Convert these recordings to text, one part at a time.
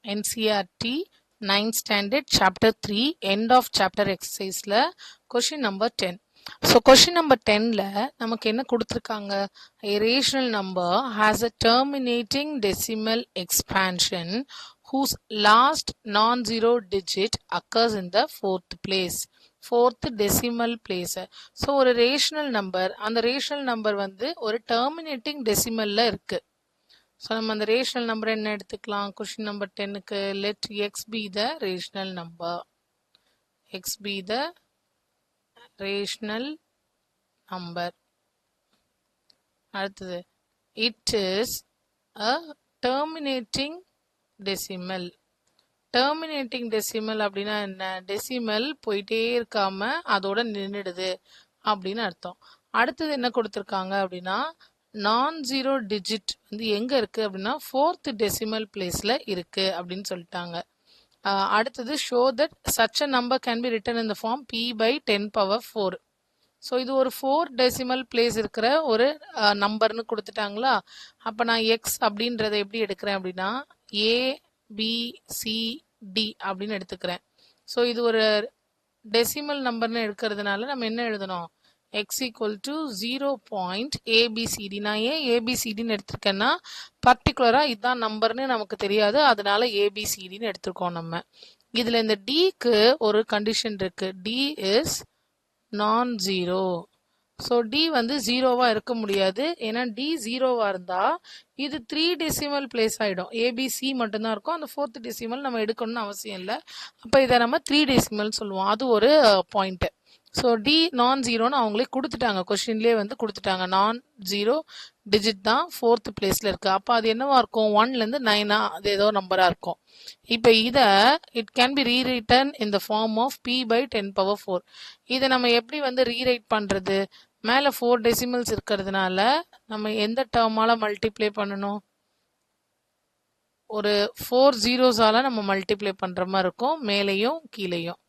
NCERT 9th standard chapter 3 end of chapter exercise question number 10. So question number 10ல நமக்கு என்ன கொடுத்திருக்காங்க? A rational number has a terminating decimal expansion whose last non-zero digit occurs in the fourth decimal place. So ஒரு rational number, அந்த rational number வந்து ஒரு terminating decimalல இருக்கு. So நம்ம அந்த ரேஷனல் நம்பர் என்ன எடுத்துக்கலாம்? கொஸ்டின் நம்பர் 10க்கு let x be the rational number. X be the rational number. அடுத்தது it is a terminating decimal. terminating decimal அப்படின்னா என்ன? டெசிமல் போயிட்டே இருக்காம அதோட நின்றுடுது அப்படின்னு அர்த்தம். அடுத்தது என்ன கொடுத்துருக்காங்க அப்படின்னா non-zero digit வந்து எங்க இருக்கு அப்படின்னா fourth decimal placeல இருக்கு அப்படின்னு சொல்லிட்டாங்க. அடுத்தது show that such a number can be written in the form p by 10 power 4. So இது ஒரு 4 decimal place இருக்கிற ஒரு நம்பர்னு கொடுத்துட்டாங்களா? அப்போ நான் எக்ஸ் அப்படின்றத எப்படி எடுக்கிறேன் அப்படின்னா ABCD அப்படின்னு எடுத்துக்கிறேன். ஸோ இது ஒரு டெசிமல் நம்பர்னு எடுக்கிறதுனால நம்ம என்ன எழுதணும்? x equal to 0.ABCD. நான் ஏன் ABCDன்னு எடுத்திருக்கேன்னா பர்டிகுலராக இதுதான் நம்பர்னு நமக்கு தெரியாது, அதனால ABCDன்னு எடுத்திருக்கோம் நம்ம. இதில் இந்த Dக்கு ஒரு கண்டிஷன் இருக்கு. D இஸ் நான் ஜீரோ. ஸோ D வந்து ஜீரோவாக இருக்க முடியாது. ஏன்னா D ஜீரோவாக இருந்தால் இது 3 டெசிமல் பிளேஸ் ஆகிடும். ABC மட்டும்தான் இருக்கும். அந்த 4th டெசிமல் நம்ம எடுக்கணும்னு அவசியம் இல்லை. அப்போ இதை நம்ம 3 டெசிமல் சொல்லுவோம். அது ஒரு பாயிண்ட்டு. ஸோ D நான் ஜீரோன்னு அவங்களே கொடுத்துட்டாங்க, கொஸ்டின்லேயே வந்து கொடுத்துட்டாங்க. நான் ஜீரோ டிஜிட் தான் 4th பிளேஸில் இருக்குது. அப்போ அது என்னவா இருக்கும்? 1லேருந்து 9 அது ஏதோ நம்பராக இருக்கும். இப்போ இதை it can be rewritten in the form of p by 10 power 4. இதை நம்ம எப்படி வந்து ரீரைட் பண்ணுறது? மேலே 4 டெசிமல்ஸ் இருக்கிறதுனால நம்ம எந்த டேர்மால் மல்டிப்ளை பண்ணணும்? ஒரு 4 ஜீரோஸால் நம்ம மல்டிப்ளை பண்ணுற மாதிரி இருக்கும், மேலேயும் கீழேயும்.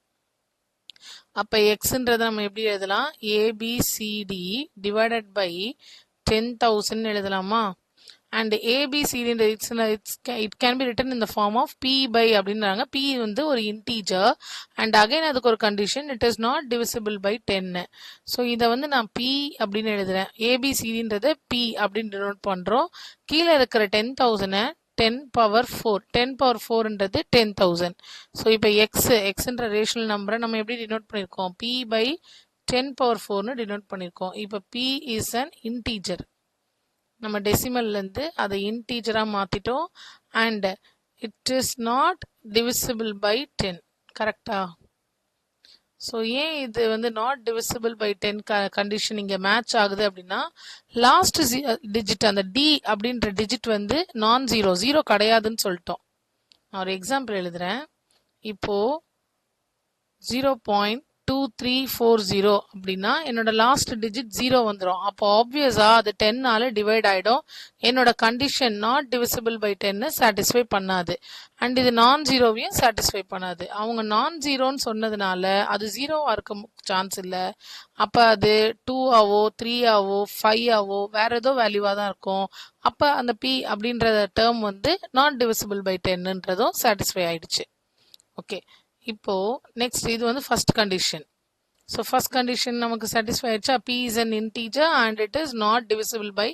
அப்போ எக்ஸுன்றதை நம்ம எப்படி எழுதலாம்? ABCD டிவைடட் பை 10,000 எழுதலாமா? And ABCD it can be written in the form of P by அப்படின்றாங்க. P வந்து ஒரு இன்டீஜர் அண்ட் அகைன் அதுக்கு ஒரு condition, it is not divisible by 10. So இதை வந்து நான் P அப்படின்னு எழுதுறேன். ABCDன்றதை P அப்படின்னு டினோட் பண்ணுறோம். கீழே இருக்கிற 10,000 10 power 4. 10 power 4ன்றது 10,000. ஸோ இப்போ எக்ஸ்ன்ற ரேஷனல் நம்பரை நம்ம எப்படி டினோட் பண்ணியிருக்கோம்? P by 10 power 4னு டினோட் பண்ணியிருக்கோம். இப்போ P இஸ் அன் இன்டீஜர். நம்ம டெசிமல்லேருந்து அதை இன்டீஜராக மாற்றிட்டோம். And it is not divisible by 10. கரெக்டா? ஸோ ஏன் இது வந்து நாட் டிவிசிபிள் பை 10 கண்டிஷன் இங்கே மேட்ச் ஆகுது அப்படின்னா லாஸ்ட் டிஜிட் அந்த D அப்படின்ற டிஜிட் வந்து நான் ஜீரோ கிடையாதுன்னு சொல்லிட்டோம். நான் ஒரு எக்ஸாம்பிள் எழுதுகிறேன். இப்போது 0.2340 அப்படின்னா என்னோட லாஸ்ட் டிஜிட் 0 வந்துடும். அப்போ ஆப்வியஸாக அது 10ஆல் டிவைட் ஆகிடும். என்னோட condition not divisible by 10 satisfy பண்ணாது. அண்ட் இது நான் ஜீரோவையும் சாட்டிஸ்ஃபை பண்ணாது. அவங்க நான் ஜீரோன்னு சொன்னதுனால அது ஜீரோவாக இருக்க சான்ஸ் இல்லை. அப்போ அது 2 ஆவோ 3 ஆவோ 5 ஆவோ வேற ஏதோ வேல்யூவாக தான் இருக்கும். அப்போ அந்த P அப்படின்ற டேர்ம் வந்து நாட் டிவிசிபிள் பை 10ன்றதும் சாட்டிஸ்ஃபை ஆயிடுச்சு. ஓகே, இப்போ நெக்ஸ்ட் இது வந்து first condition. So first condition நமக்கு சாட்டிஸ்ஃபை ஆயிடுச்சா? P is an integer and it is not divisible by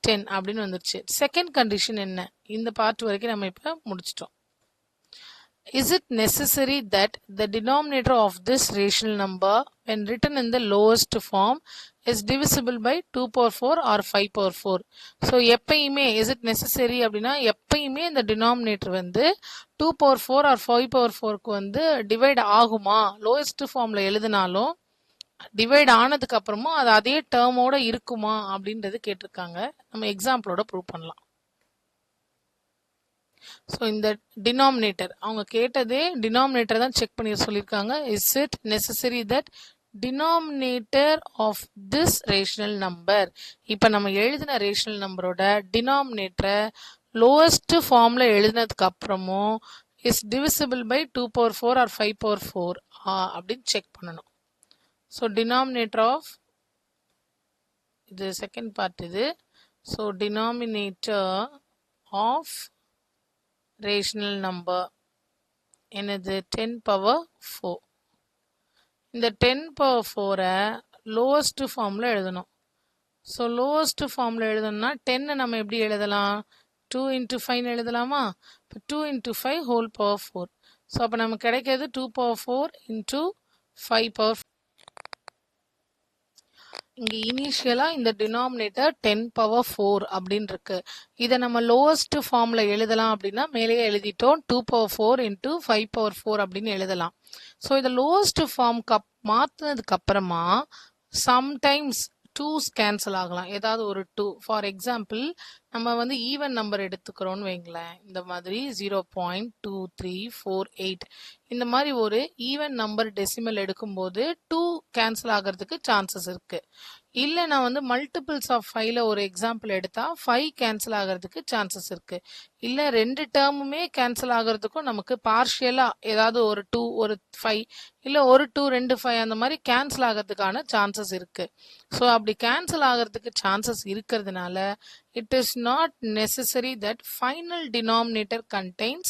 10 அப்படின்னு வந்துருச்சு. செகண்ட் கண்டிஷன் என்ன? இந்த பார்ட் வரைக்கும் நம்ம இப்போ முடிச்சிட்டோம். Is it necessary that the denominator of this rational number when written in the lowest form is divisible by 2 power 4 or 5 power 4? So எப்பயுமே is it necessary அப்படின்னா எப்பயுமே இந்த denominator வந்து 2 power 4 or 5 power 4க்கு வந்து டிவைட் ஆகுமா? Lowest ஃபார்மில் எழுதினாலும் divide ஆனதுக்கு அப்புறமும் அது அதே டேர்மோட இருக்குமா அப்படின்றது கேட்டிருக்காங்க. நம்ம எக்ஸாம்பிளோட ப்ரூவ் பண்ணலாம். ஸோ இந்த டினாமினேட்டர் அவங்க கேட்டதே டினாமினேட்டர் தான் செக் பண்ணி சொல்லியிருக்காங்க. Is it necessary that denominator of this rational number, இப்போ நம்ம எழுதின ரேஷனல் நம்பரோட டினாமினேட்டரை லோவஸ்ட் ஃபார்மில் எழுதினதுக்கு அப்புறமும் is divisible by 2 power 4 or 5 power 4 அப்படின்னு செக் பண்ணணும். ஸோ டினாமினேட்டர் ஆஃப் இது செகண்ட் பார்ட் இது. So denominator of rational number என்னது 10 பவர் 4. இந்த 10 பவர் 4-ஐ லோவஸ்ட் ஃபார்மில் எழுதணும். ஸோ லோவஸ்ட் ஃபார்மில் எழுதணும்னா 10 நம்ம எப்படி எழுதலாம்? 2 into 5 எழுதலாமா? இப்போ 2 into 5 whole power 4. ஸோ அப்போ நமக்கு கிடைக்கிறது 2 power 4 into 5 power 4. இங்கே இனிஷியலாக இந்த டினாமினேட்டர் 10 பவர் 4 அப்படின்னு இருக்கு. இதை நம்ம லோவஸ்ட் ஃபார்மில் எழுதலாம் அப்படின்னா மேலேயே எழுதிட்டோம் 2 பவர் 4 into 5 பவர் 4 அப்படின்னு எழுதலாம். ஸோ இதை லோவஸ்ட் ஃபார்முக்கு மாற்றினதுக்கு அப்புறமா சம்டைம்ஸ் 2's கேன்சல் ஆகலாம். ஏதாவது ஒரு 2. ஃபார் எக்ஸாம்பிள் நம்ம வந்து ஈவன் நம்பர் எடுத்துக்கிறோன்னு வைங்களேன். இந்த மாதிரி 0.2348 இந்த மாதிரி ஒரு ஈவன் நம்பர் டெசிமல் எடுக்கும்போது 2 கேன்சல் ஆகிறதுக்கு சான்சஸ் இருக்கு. இல்லை நான் வந்து மல்டிபிள்ஸ் ஆஃப் 5ல ஒரு எக்ஸாம்பிள் எடுத்தா 5 கேன்சல் ஆகிறதுக்கு சான்சஸ் இருக்கு. இல்லை 2 டேர்முமே கேன்சல் ஆகிறதுக்கும் நமக்கு பார்ஷியலா ஏதாவது ஒரு 2 ஒரு 5 இல்லை ஒரு 2 2 5 அந்த மாதிரி கேன்சல் ஆகிறதுக்கான சான்சஸ் இருக்கு. ஸோ அப்படி கேன்சல் ஆகிறதுக்கு சான்சஸ் இருக்கிறதுனால it is not necessary that final denominator contains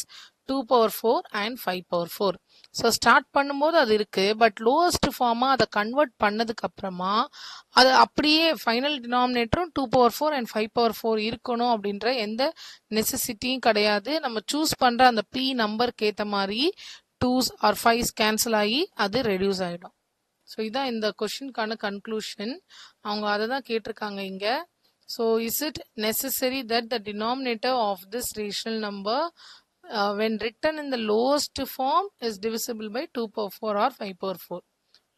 2 power 4 and 5 power 4. So start பண்ணும்போது அது இருக்கு. பட் லோவஸ்ட் ஃபார்மா அதை கன்வெர்ட் பண்ணதுக்கு அப்புறமா அது அப்படியே ஃபைனல் டினாமினேட்டரும் 2 பவர் 4 அண்ட் 5 பவர் 4 இருக்கணும் அப்படின்ற எந்த நெசசிட்டியும் கிடையாது. நம்ம சூஸ் பண்ற அந்த பி நம்பருக்கு ஏற்ற மாதிரி 2's ஆர் 5's கேன்சல் ஆகி அது ரெடியூஸ் ஆகிடும். ஸோ இதான் இந்த கொஷினுக்கான கன்க்ளூஷன். அவங்க அதை தான் கேட்டிருக்காங்க இங்க. So is it necessary that the denominator of this rational number when written in the lowest form is divisible by 2 power 4 or 5 power 4?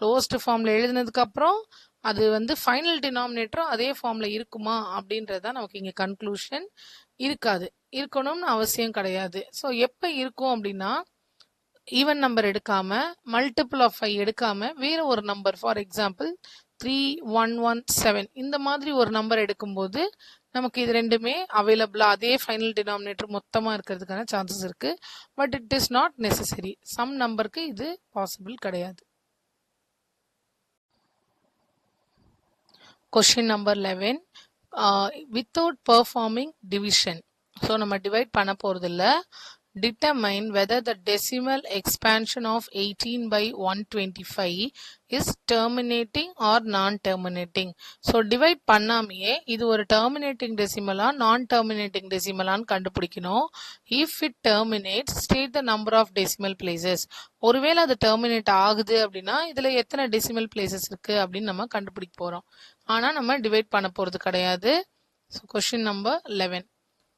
lowest formல எழுதினதுக்கு அப்புறம் அது வந்து ஃபைனல் டினாமினேட்டரும் அதே ஃபார்ம்ல இருக்குமா அப்படின்றதான் நமக்கு இங்க கன்க்ளூஷன். இருக்காது, இருக்கணும்னு அவசியம் கிடையாது. ஸோ எப்போ இருக்கும் அப்படின்னா ஈவன் நம்பர் எடுக்காம மல்டிபிள் ஆஃப் 5 எடுக்காம வேற ஒரு நம்பர் ஃபார் எக்ஸாம்பிள் 3117 இந்த மாதிரி ஒரு நம்பர் எடுக்கும்போது நமக்கு இது ரெண்டுமே அவைலபிளா அதே ஃபைனல் டினாமினேட்டர் மொத்தமா இருக்கிறதுக்கான சான்சஸ் இருக்கு. But it is not necessary. Some நம்பருக்கு இது பாசிபிள் கிடையாது. Question number 11 without performing division. So நம்ம டிவைட் பண்ண போறது இல்லை. Determine whether the decimal expansion of 18 by 125 is terminating or non-terminating. So divide பண்ணாமையே இது ஒரு terminating decimal-ஆ non-terminating decimal-ஆன்னு கண்டுபிடிக்கணும். If it terminates, state the number of decimal places. ஒருவேளை அது terminate ஆகுது அப்படின்னா இதுல எத்தனை decimal places இருக்கு அப்படின்னு நம்ம கண்டுபிடிக்க போறோம். ஆனா நம்ம டிவைட் பண்ண போறது கிடையாது. So question number 11.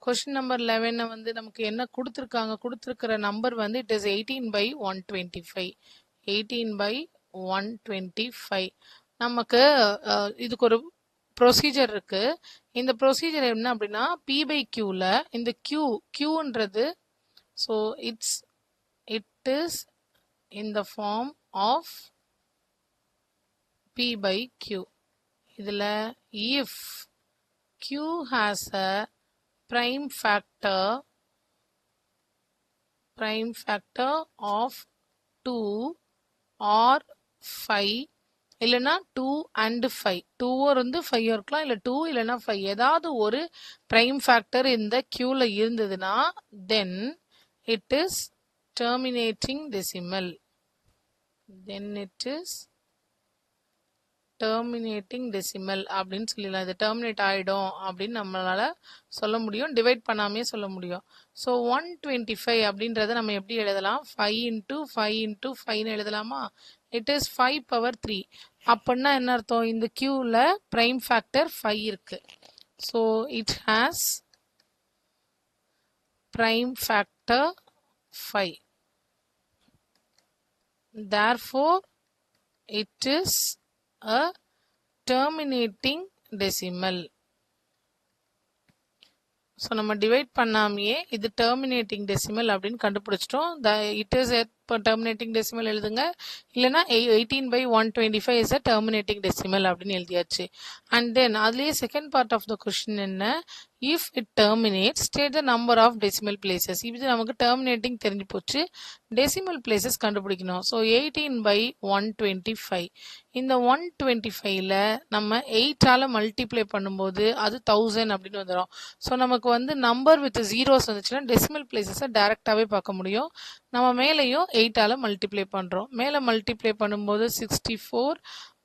Question number 11 வந்து நமக்கு என்ன கொடுத்துருக்கிற நம்பர் வந்து இட் இஸ் 18 by 125. 18 by 125. நமக்கு இதுக்கு ஒரு ப்ரொசீஜர் இருக்கு. இந்த ப்ரொசீஜர் என்ன அப்படின்னா பி பை கியூல இந்த கியூன்றது so it is in the form of P by Q. இதுல if Q has a prime factor of 2 or 5 இல்லைன்னா 2 and 5. 2 இருந்து 5 இருக்கலாம், இல்லை 2 இல்லைன்னா 5 ஏதாவது ஒரு prime factor இந்த queuல இருந்ததுன்னா then it is terminating decimal. அப்படின்னு சொல்லலாம். இது டெர்மினேட் ஆயிடும் அப்படின்னு நம்மளால சொல்ல முடியும், டிவைட் பண்ணாமே சொல்ல முடியும். ஸோ 125 அப்படின்றத நம்ம எப்படி எழுதலாம்? 5 into 5 into 5 எழுதலாமா? It is 5 power 3. அப்படின்னா என்ன அர்த்தம்? இந்த கியூல பிரைம் ஃபேக்டர் 5 இருக்கு. So it has prime factor 5. therefore it is a terminating decimal. So நம்ம டிவைட் பண்ணாமையே இது டெர்மினேட்டிங் டெசிமல் அப்படின்னு கண்டுபிடிச்சிட்டோம். இட் இஸ் டெர்மினேட்டிங் டெசிமல் எழுதுங்க, இல்லைன்னா 18 by 125 is a terminating decimal அப்படின்னு எழுதியாச்சு. அண்ட் தென் அதுலேயே second part of the question என்ன, if it terminates state the number of decimal places. இது நமக்கு terminating தெரிஞ்சு போச்சு, decimal places கண்டுபிடிக்கணும். ஸோ 18/125. இந்த 125ல நம்ம 8ஆல மல்டிப்ளை பண்ணும்போது அது 1000 அப்படின்னு வந்துடும். ஸோ நமக்கு வந்து நம்பர் வித் ஜீரோஸ் வந்துச்சுன்னா டெசிமல் பிளேசஸை டைரெக்டாகவே பார்க்க முடியும். நம்ம மேலேயும் 8ஆல மல்டிப்ளை பண்ணுறோம். மேலே மல்டிப்ளை பண்ணும்போது 64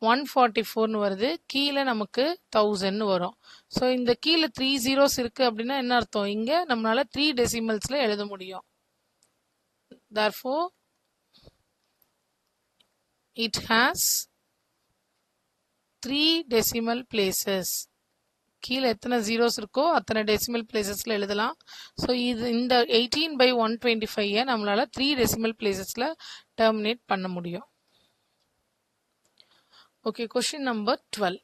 144ன்னு வருது, கீழே நமக்கு 1000ன்னு வரும். ஸோ இந்த கீழே 3 zeros இருக்கு அப்படின்னா என்ன அர்த்தம், இங்கே நம்மளால 3 டெசிமல்ஸ்ல எழுத முடியும். therefore it has 3 decimal places. கீழே எத்தனை ஜீரோஸ் இருக்கோ அத்தனை டெசிமல் பிளேசஸ்ல எழுதலாம். ஸோ இது இந்த 18/125 நம்மளால 3 டெசிமல் பிளேசஸ்ல டெர்மினேட் பண்ண முடியும். Okay, question number 12.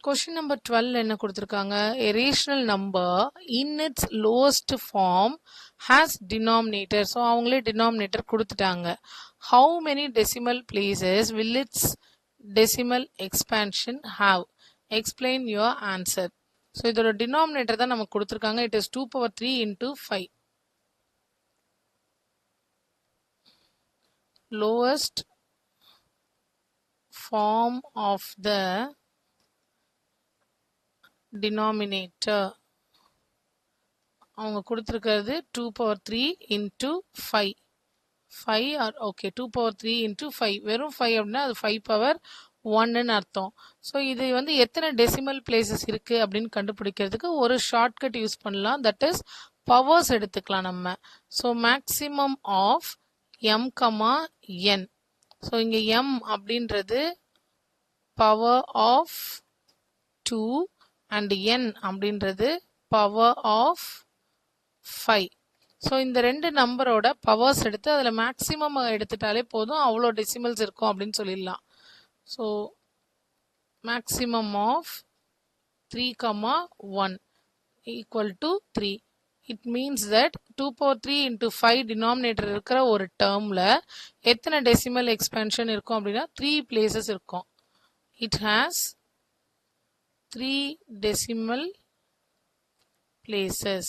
Question number 12 என்ன கொடுத்துருக்காங்க, a rational number in its lowest form has denominator. So அவங்களே denominator கொடுத்துட்டாங்க. how many decimal places will its decimal expansion have? explain your answer. So இதோட denominator தான் நமக்கு கொடுத்துருக்காங்க. it is 2^3 into 5. lowest form of the denominator அவங்க கொடுத்துருக்கிறது 2^3 into 5. 5 R okay 2^3 into 5. வெறும் 5 அப்படின்னா அது 5^1ன்னு அர்த்தம். ஸோ இது வந்து எத்தனை டெசிமல் பிளேசஸ் இருக்கு அப்படின்னு கண்டுபிடிக்கிறதுக்கு ஒரு ஷார்ட்கட் யூஸ் பண்ணலாம். தட் இஸ் பவர்ஸ் எடுத்துக்கலாம் நம்ம. So maximum of m, n. So இங்கே m அப்படின்றது பவர் ஆஃப் 2 அண்ட் n அப்படின்றது பவர் ஆஃப் 5. ஸோ இந்த ரெண்டு நம்பரோட பவர்ஸ் எடுத்து அதில் மேக்ஸிமம் எடுத்துட்டாலே போதும், அவ்வளோ டெசிமல்ஸ் இருக்கும் அப்படின்னு சொல்லிடலாம். So maximum of 3, 1 equal to 3. It means that 2^3 into 5 denominator இருக்கிற ஒரு டேர்மில் எத்தனை டெசிமல் எக்ஸ்பென்ஷன் இருக்கும் அப்படின்னா 3 பிளேசஸ் இருக்கும். It has 3 decimal places.